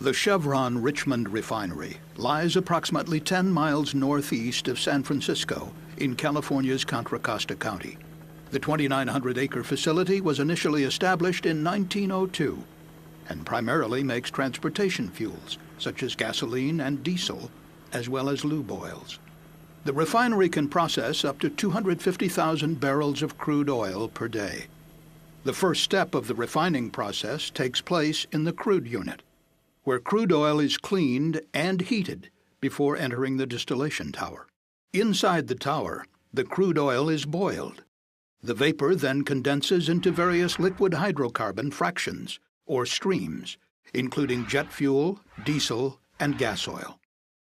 The Chevron Richmond Refinery lies approximately 10 miles northeast of San Francisco in California's Contra Costa County. The 2,900-acre facility was initially established in 1902 and primarily makes transportation fuels, such as gasoline and diesel, as well as lube oils. The refinery can process up to 250,000 barrels of crude oil per day. The first step of the refining process takes place in the crude unit, where crude oil is cleaned and heated before entering the distillation tower. Inside the tower, the crude oil is boiled. The vapor then condenses into various liquid hydrocarbon fractions, or streams, including jet fuel, diesel, and gas oil.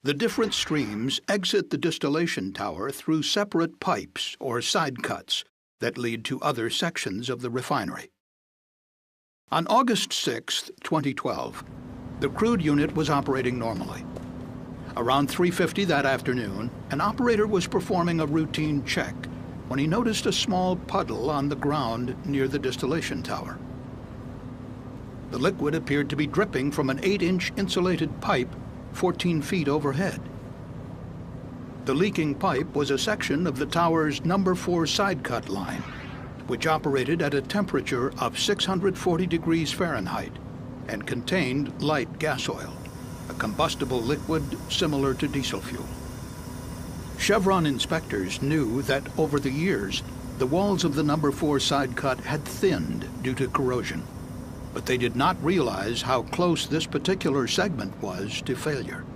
The different streams exit the distillation tower through separate pipes or side cuts that lead to other sections of the refinery. On August 6, 2012, the crude unit was operating normally. Around 3:50 that afternoon, an operator was performing a routine check when he noticed a small puddle on the ground near the distillation tower. The liquid appeared to be dripping from an 8-inch insulated pipe 14 feet overhead. The leaking pipe was a section of the tower's number 4 side cut line, which operated at a temperature of 640 degrees Fahrenheit and contained light gas oil, a combustible liquid similar to diesel fuel. Chevron inspectors knew that over the years, the walls of the number 4 side cut had thinned due to corrosion, but they did not realize how close this particular segment was to failure.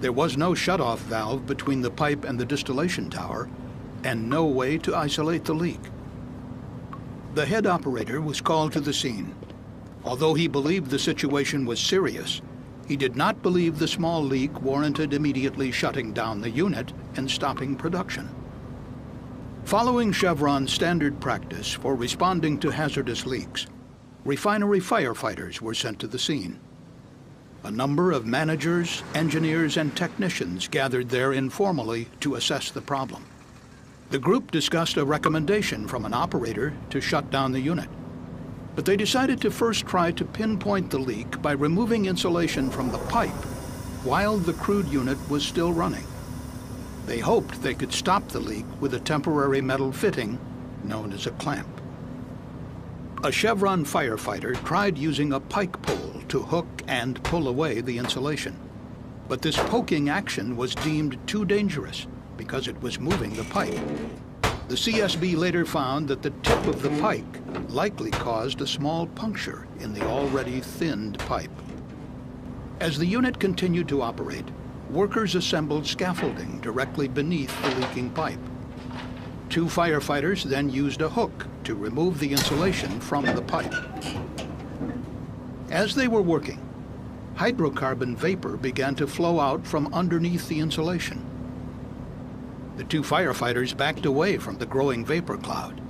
There was no shutoff valve between the pipe and the distillation tower, and no way to isolate the leak. The head operator was called to the scene. Although he believed the situation was serious, he did not believe the small leak warranted immediately shutting down the unit and stopping production. Following Chevron's standard practice for responding to hazardous leaks, refinery firefighters were sent to the scene. A number of managers, engineers, and technicians gathered there informally to assess the problem. The group discussed a recommendation from an operator to shut down the unit, but they decided to first try to pinpoint the leak by removing insulation from the pipe while the crude unit was still running. They hoped they could stop the leak with a temporary metal fitting known as a clamp. A Chevron firefighter tried using a pike pole to hook and pull away the insulation, but this poking action was deemed too dangerous because it was moving the pipe. The CSB later found that the tip of the pike likely caused a small puncture in the already thinned pipe. As the unit continued to operate, workers assembled scaffolding directly beneath the leaking pipe. 2 firefighters then used a hook to remove the insulation from the pipe. As they were working, hydrocarbon vapor began to flow out from underneath the insulation. The 2 firefighters backed away from the growing vapor cloud.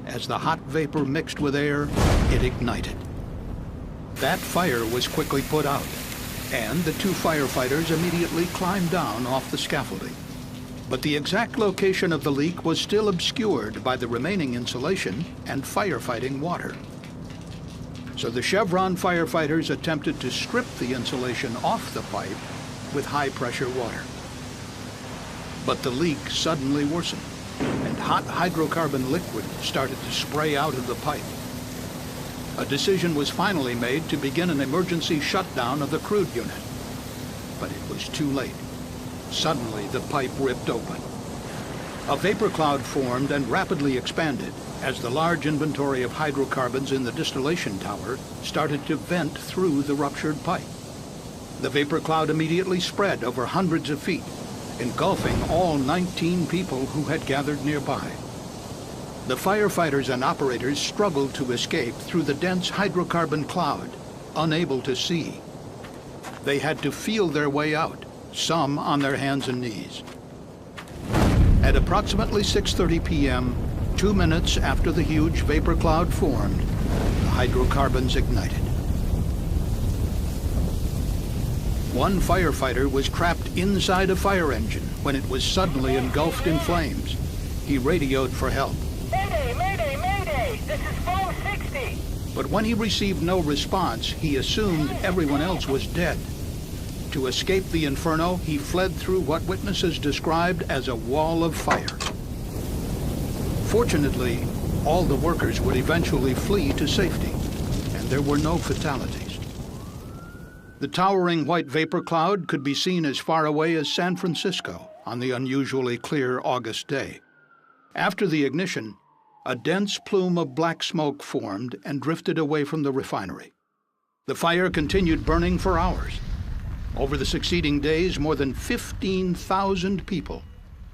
As the hot vapor mixed with air, it ignited. That fire was quickly put out, and the 2 firefighters immediately climbed down off the scaffolding. But the exact location of the leak was still obscured by the remaining insulation and firefighting water. So the Chevron firefighters attempted to strip the insulation off the pipe with high-pressure water. But the leak suddenly worsened, and hot hydrocarbon liquid started to spray out of the pipe. A decision was finally made to begin an emergency shutdown of the crude unit. But it was too late. Suddenly, the pipe ripped open. A vapor cloud formed and rapidly expanded as the large inventory of hydrocarbons in the distillation tower started to vent through the ruptured pipe. The vapor cloud immediately spread over hundreds of feet, engulfing all 19 people who had gathered nearby. The firefighters and operators struggled to escape through the dense hydrocarbon cloud, unable to see. They had to feel their way out, some on their hands and knees. At approximately 6:30 p.m., 2 minutes after the huge vapor cloud formed, the hydrocarbons ignited. One firefighter was trapped inside a fire engine when it was suddenly engulfed in flames. He radioed for help. Mayday, mayday, mayday! This is phone 60. But when he received no response, he assumed everyone else was dead. To escape the inferno, he fled through what witnesses described as a wall of fire. Fortunately, all the workers would eventually flee to safety, and there were no fatalities. The towering white vapor cloud could be seen as far away as San Francisco on the unusually clear August day. After the ignition, a dense plume of black smoke formed and drifted away from the refinery. The fire continued burning for hours. Over the succeeding days, more than 15,000 people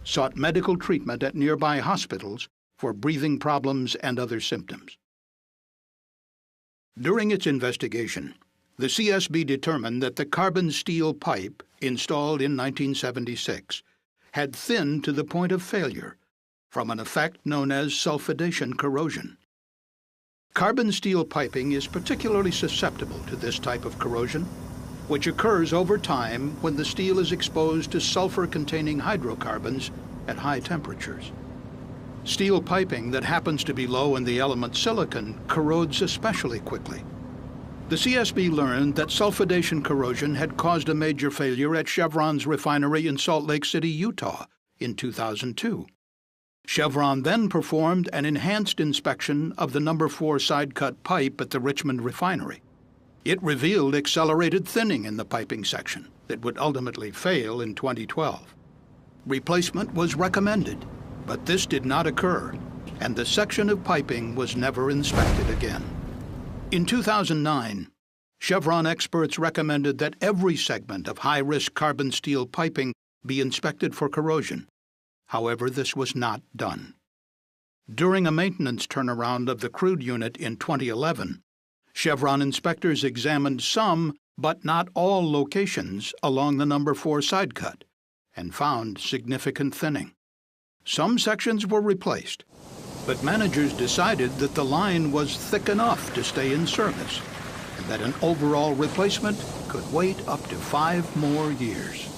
sought medical treatment at nearby hospitals for breathing problems and other symptoms. During its investigation, the CSB determined that the carbon steel pipe installed in 1976 had thinned to the point of failure from an effect known as sulfidation corrosion. Carbon steel piping is particularly susceptible to this type of corrosion, which occurs over time when the steel is exposed to sulfur-containing hydrocarbons at high temperatures. Steel piping that happens to be low in the element silicon corrodes especially quickly. The CSB learned that sulfidation corrosion had caused a major failure at Chevron's refinery in Salt Lake City, Utah, in 2002. Chevron then performed an enhanced inspection of the No. 4 side-cut pipe at the Richmond Refinery. It revealed accelerated thinning in the piping section that would ultimately fail in 2012. Replacement was recommended, but this did not occur, and the section of piping was never inspected again. In 2009, Chevron experts recommended that every segment of high-risk carbon steel piping be inspected for corrosion. However, this was not done. During a maintenance turnaround of the crude unit in 2011, Chevron inspectors examined some, but not all, locations along the No. 4 side cut and found significant thinning. Some sections were replaced, but managers decided that the line was thick enough to stay in service and that an overall replacement could wait up to 5 more years.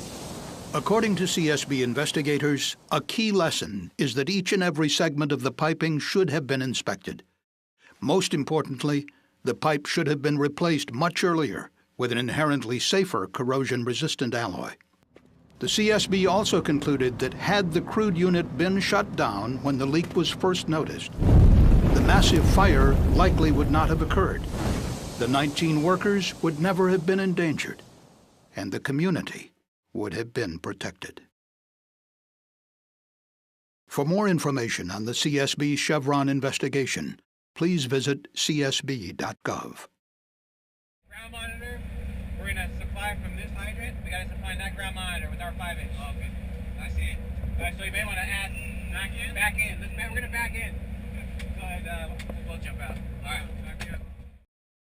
According to CSB investigators, a key lesson is that each and every segment of the piping should have been inspected. Most importantly, the pipe should have been replaced much earlier with an inherently safer corrosion-resistant alloy. The CSB also concluded that had the crude unit been shut down when the leak was first noticed, the massive fire likely would not have occurred. The 19 workers would never have been endangered, and the community would have been protected. For more information on the CSB Chevron investigation, please visit csb.gov. Ground monitor, we're going to supply from this hydrant. We got to supply that ground monitor with our 5-inch. Oh, okay. I see it. All right, so you may want to add back in. We're going to back in. Go ahead, we'll jump out. All right.